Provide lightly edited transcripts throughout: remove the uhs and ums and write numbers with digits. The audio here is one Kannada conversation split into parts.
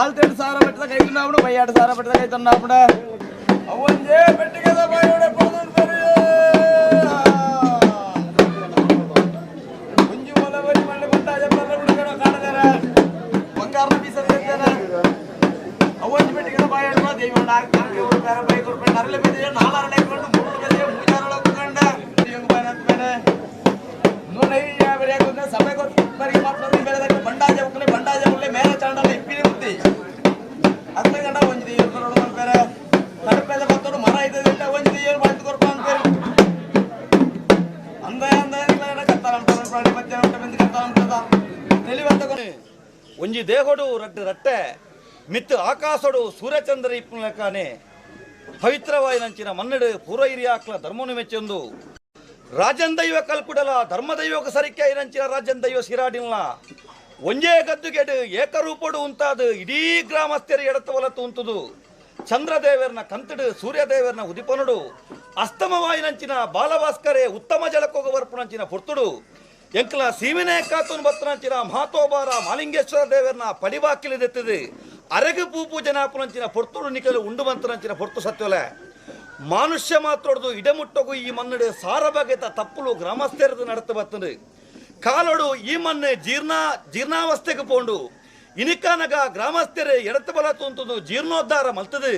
ಆಲ್ತೆರಡು ಸಾವಿರ ಬಟ್ಟದ ಕೈతున్నాಪುಡು ಬೈ 2 ಸಾವಿರ ಬಟ್ಟದ ಕೈತನ್ನಾಪುಡ ಅವೊಂದೇ ಬೆಟ್ಟಿಗೆದ ಬಾಯೋಡೆ ಪಡೆದು ಸರಿ ಮುಂಜು ಮೊಲವರಿ ಮಣ್ಣು ಬಂದಾಜ ಬರಬಿಡುಗರ ಕಾಣದರ ಬಂಗಾರನ ಬೀಸದಿದ್ದೇನ ಅವೊಂದು ಬೆಟ್ಟಿಗೆದ ಬಾಯೋಡೆ ದೈವಣ್ಣ ಆಗ್ತಾನೆ ಅವರು ಬೇರೆ ಬೈ ಕೊಡ್ಕೊಂಡು ಅರಳೆ ಬೆದಿಯ 4 ಅರಳೆ ಕೊಂಡು 3 ಬೆದಿಯ 3 ಅರಳೆ ಕೊಂಡ ಯೋಗ ಬಾಯನಂತ ಮೇಲೆ ನೋಡಿ ಯಾವರೆ ಯಾಕಂದ್ರೆ ಸಭೆ ಕೊಟ್ಟು ಮಾತ್ರ ಬೆಳೆದ ಬಂಡಾಜ ಮುಕ್ಕಲೆ ಬಂಡಾಜ ಮುಳ್ಳೆ ಮೇಲೆ ಚಾಂಡಲ ಇಪ್ಪಿನಿ ಬುದ್ಧಿ ಅತ್ತೆ ಗಂಡ ಒಂಜಿದೆ ಇವರು ಬೇರೆ ತಡಪೆಲ್ಲ ಬತ್ತೋಡು ಮರ ಇದ್ದ ಒಂಜಿದೆ ಏನು ಮಾಡ್ತು ಕೊರ್ಪ ಅಂತ ಅಂದ ಅಂದ ಕತ್ತಾರ ಪ್ರಾಣಿ ಮಧ್ಯ ಬಂದು ಕತ್ತಾರ ತಿಳಿವಂತ ಒಂಜಿ ದೇಹಡು ರಟ್ಟೆ ಮಿತ್ತು ಆಕಾಶಡು ಸೂರ್ಯಚಂದ್ರ ಇಪ್ಪನಕಾನೆ ಪವಿತ್ರವಾಯಿನಂಚಿನ ಮನ್ನಡು ಪೂರ್ವ ಹಿರಿಯಾಕ್ಲ ಧರ್ಮನು ಮೆಚ್ಚೊಂದು ರಾಜನ್ ದೈವ ಕಲ್ಕುಡಲ ಧರ್ಮದೈವಕ ಸರಿಕೆ ಐನಂಚಿನ ರಾಜನ್ ದೈವ ಶಿರಾಡಿಲ್ಲ ಒಂಜೇ ಗದ್ದುಗೆಡು ಏಕರೂಪಡು ಉಂತಾದ ಇಡೀ ಗ್ರಾಮಸ್ಥರು ಎಡತವಲತ್ತು ಉಂತದು ಚಂದ್ರದೇವರನ ಕಂತಡು ಸೂರ್ಯದೇವರನ ಉದಿಪನುಡು ಅಸ್ತಮವಾಯಿನಂಚಿನ ಬಾಲಭಾಸ್ಕರೇ ಉತ್ತಮ ಜಲಕೋಗವರ್ಪುನಂಚಿನ ಪುರ್ತುಡು ಎಂಕ್ಲ ಸೀಮಿನೆ ಕಾತುನ್ ಬತ್ತನಂಚಿನ ಮಹಾತೋಬಾರ ಮಾಲಿಂಗೇಶ್ವರ ದೇವರನ ಪಡಿಬಾಕಿಲಿದೆತ್ತದೆ ಅರೆಗು ಪೂಜನಾಪುನಂಚಿನ ಪೊರ್ತುಡು ನಿಕಲು ಉಂಡು ಮಂತನಂಚಿನ ಪೊರ್ತು ಸತ್ಯೊಲೆ ಮಾನುಷ್ಯ ಮಾತ್ರೊಡ್ದು ಇಡಮುಟ್ಟಗು ಈ ಮನ್ನಡು ಸಾರಬಗೆತ ತಪ್ಪುಲು ಗ್ರಾಮಸ್ಥರದು ನಡತ ಬರ್ತದೆ ಕಾಲೊಡು ಈ ಮಣ್ಣು ಜೀರ್ಣಾವಸ್ಥೆಗೆ ಪೋಂಡು ಇನಿಕಾನಗ ಗ್ರಾಮಸ್ಥರೇ ಎಡತ ಬಲ ತುಂತದು ಜೀರ್ಣೋದ್ಧಾರ ಮಲ್ತದೆ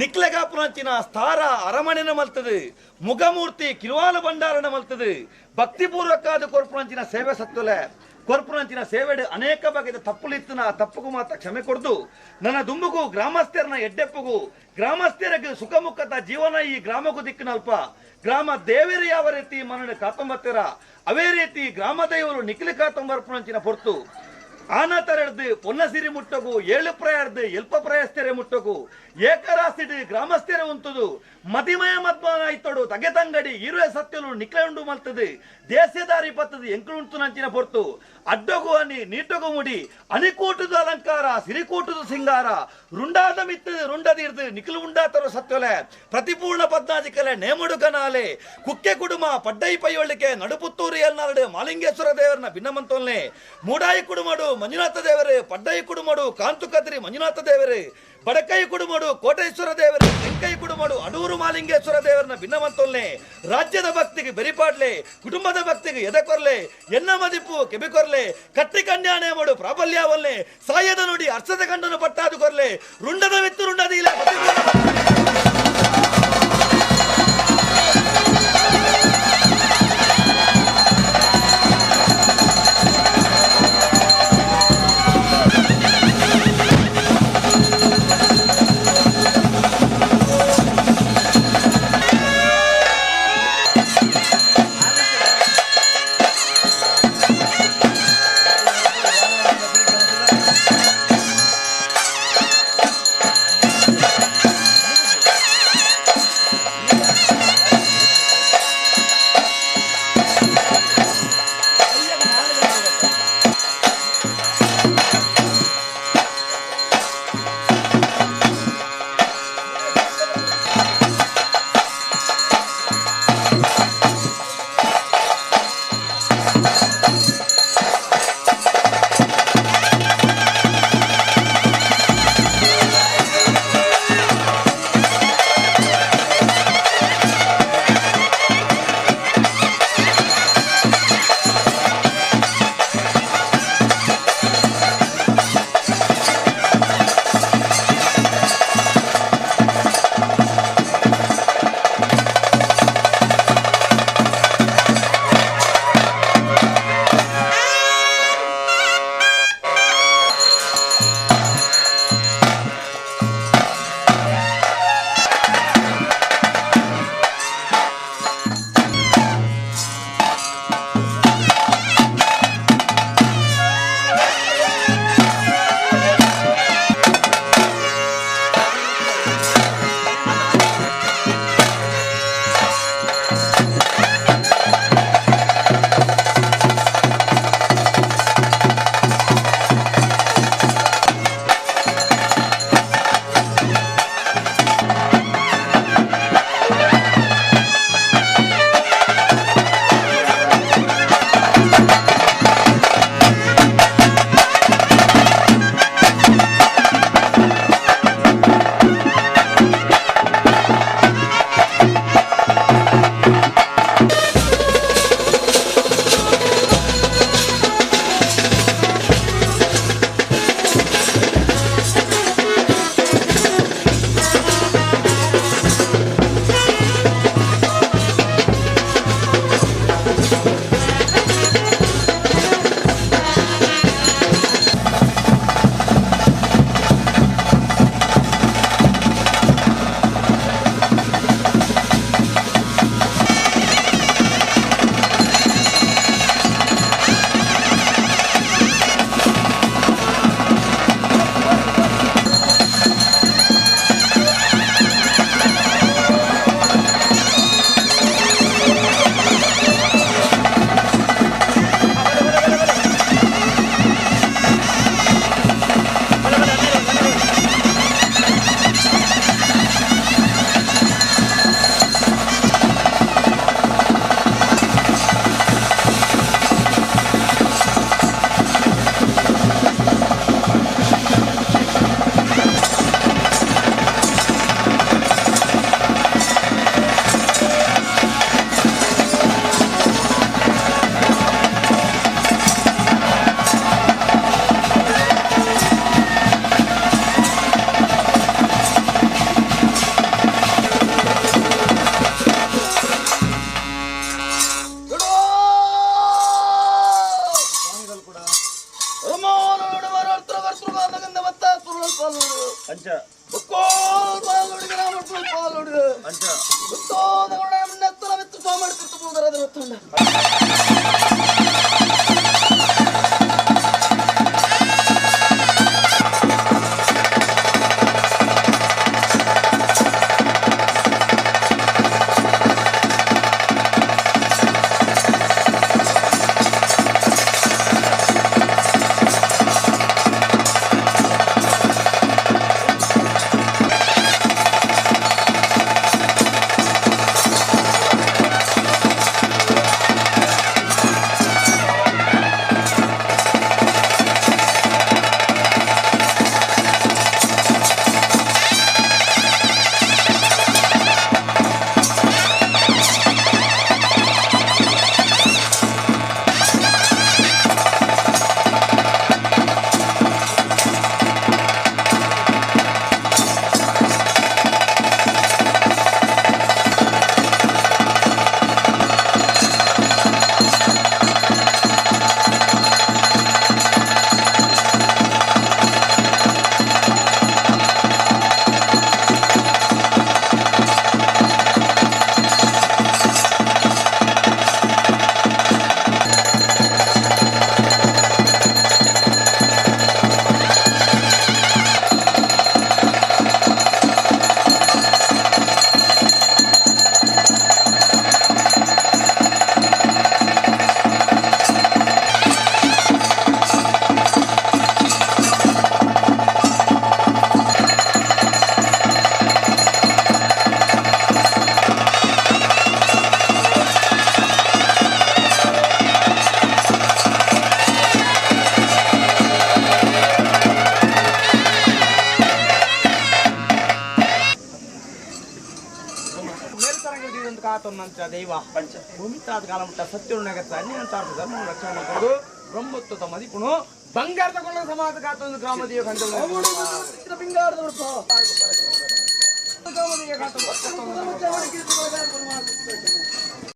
ನಿಕ್ಲೆಗಾಪುನಂಚಿನ ಸ್ಥಾರ ಅರಮನೆನ ಮಲ್ತದೆ ಮುಗಮೂರ್ತಿ ಕಿರುವಾಲು ಭಂಡಾರನ ಮಲ್ತದೆ ಭಕ್ತಿಪೂರ್ವಕಾದ ಕೊರ್ಪುನಂಚಿನ ಸೇವೆ ಸತ್ತೊಲೆ ಕೊರ್ಪುನಂಚಿನ ಸೇವೆಡು ಅನೇಕ ಬಗೆದ ತಪ್ಪುಲಿತ್ತನ ತಪ್ಪುಗೂ ಮಾತ್ರ ಕ್ಷಮೆ ಕೊಡ್ದು ನನ್ನ ದುಂಬುಗೂ ಗ್ರಾಮಸ್ಥರನ ಎಡ್ಡೆಪ್ಪುಗೂ ಗ್ರಾಮಸ್ಥರಿಗೆ ಸುಖಮುಖದ ಜೀವನ ಈ ಗ್ರಾಮಕ್ಕೂ ದಿಕ್ಕಿನಲ್ಪ ಗ್ರಾಮ ದೇವರು ಯಾವ ರೀತಿ ಮನಡು ಕಾತೊಂಬತ್ತರ ಅವೇ ರೀತಿ ಗ್ರಾಮ ದೇವರು ನಿಖಿಲಿ ಕಾತೊಂಬರ್ಪುನಂಚಿನ ಪೊರ್ತು ಆನ ತರಡ್ದು ಪೊನ್ನಸಿರಿ ಮುಟ್ಟಗು 7 ಪ್ರಯಾರ್ದು ಎಲ್ಪ ಪ್ರಯಸ್ತರೆ ಮುಟ್ಟಗು ಏಕರಾಸಿಡು ಗ್ರಾಮಸ್ಥರೆ ಉಂತದು ಮದಿಮಯ ಮದ್ಮಾನ ಐತೊಡು ತಗೆತಂಗಡಿ ಇರುವೆ ಸತ್ಯಲು ನಿಕ್ಲೆ ಉಂಡು ಮಲ್ತದು ದೇಶದಾರಿ ಪತ್ತದು ಎಂಕುಂಟು ನಂಚಿನ ಪೊರ್ತು ಅಡ್ಡಗು ಅನಿ ನೀಟಗು ಮುಡಿ ಅನಿಕೂಟದ ಅಲಂಕಾರ ಸಿರಿಕೂಟದ ಸಿಂಗಾರ ರುಂಡಾದ ಮಿತ್ತದು ರುಂಡದಿರ್ದು ನಿಖಲು ಉಂಡಾತರು ಸತ್ಯೊಲೆ ಪ್ರತಿಪೂರ್ಣ ಪದ್ನಾಜಿಕಲೆ ನೇಮುಡು ಗನಾಲೆ ಕುಕ್ಕೆ ಕುಡುಮ ಪಡ್ಡೈ ಪೈಯೊಳ್ಳಿಕೆ ನಡುಪುತ್ತೂರು ಎಲ್ನಾಡು ಮಾಲಿಂಗೇಶ್ವರ ದೇವರನ ಭಿನ್ನಮಂತೋಲ್ನೆ ಮೂಡಾಯಿ ಕುಡುಮಡು ಮಂಜುನಾಥ ದೇವರೇ ಪಡ್ಡೈ ಕುಡುಮಡು ಕಾಂತು ಕದ್ರಿ ಮಂಜುನಾಥ ದೇವರೇ ಬಡಕೈ ಕುಡುಮಡು ಕೋಟೇಶ್ವರ ದೇವರೇ ತೆಂಕೈ ಕುಡುಮಡು ಅಡೂರು ಮಾಲಿಂಗೇಶ್ವರ ದೇವರನ್ನ ಭಿನ್ನಮಂತೊಲ್ನೆ ರಾಜ್ಯದ ಭಕ್ತಿಗೆ ಬೆರಿಪಾಡ್ಲೆ ಕುಟುಂಬದ ಭಕ್ತಿಗೆ ಎದೆಕೊರ್ಲೆ ಎನ್ನ ಮದಿಪು ಕೆಬಿಕೊರ್ಲೆ ಕಟ್ಟಿ ಕನ್ಯಾಣೆ ಮಾಡು ಪ್ರಾಬಲ್ಯವಲ್ಲೆ ಸಾಯದ ನುಡಿ ಅರ್ಸದ ಗಂಡನು ಪಟ್ಟಾದು ಕೊರ್ಲೆ ರುಂಡದ ವಿತ್ತು ರುಂಡದಿಲ್ಲ ಅಂಚ ಅಂಚ ದೈವ ಭೂಮಿತಾದ ಕಾಲ ಮುಟ್ಟ ಸತ್ಯನಗತ್ತ ಅನ್ಯಂತಾರ್ಥ ಧರ್ಮ ರಕ್ಷಣೆ ಮಾಡಿಕೊಂಡು ಬ್ರಹ್ಮತ್ವದ ಮದಿಪುಣು ಬಂಗಾರ ತಗೊಂಡ ಸಮಾಜ ಕಾತೊಂದು ಗ್ರಾಮದೀಯ ಕಂಡು